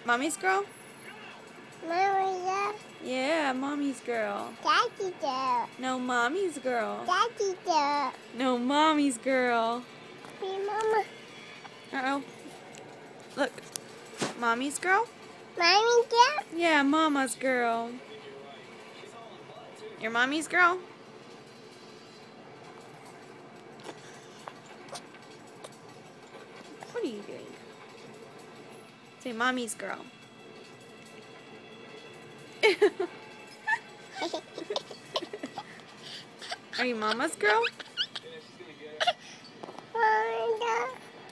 Mommy's girl? Mommy girl. Yeah, mommy's girl. Daddy girl. No, mommy's girl. Daddy girl. No, mommy's girl. Be mama. Uh-oh. Look. Mommy's girl? Mommy girl. Yeah, mama's girl. Your mommy's girl? What are you doing? Say mommy's girl. Are you mama's girl? Mommy girl.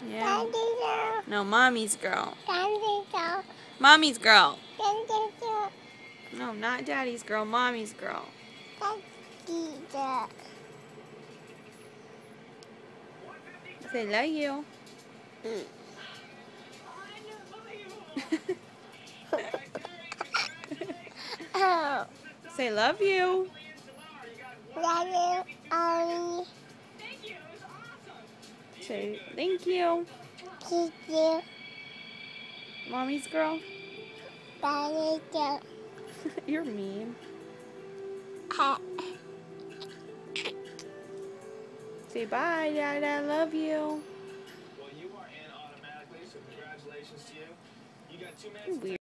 Yeah. Daddy girl. No, mommy's girl. Daddy girl. Mommy's girl. Daddy girl. No, not daddy's girl, mommy's girl. Daddy girl. Say love you. Oh. Say love you. Daddy. Say thank you. Kiss you. Mommy's girl. Daddy girl. You're mean. Say bye, Dad. I love you. Well, you are in automatically, so congratulations to you. You got 2 minutes. Weird.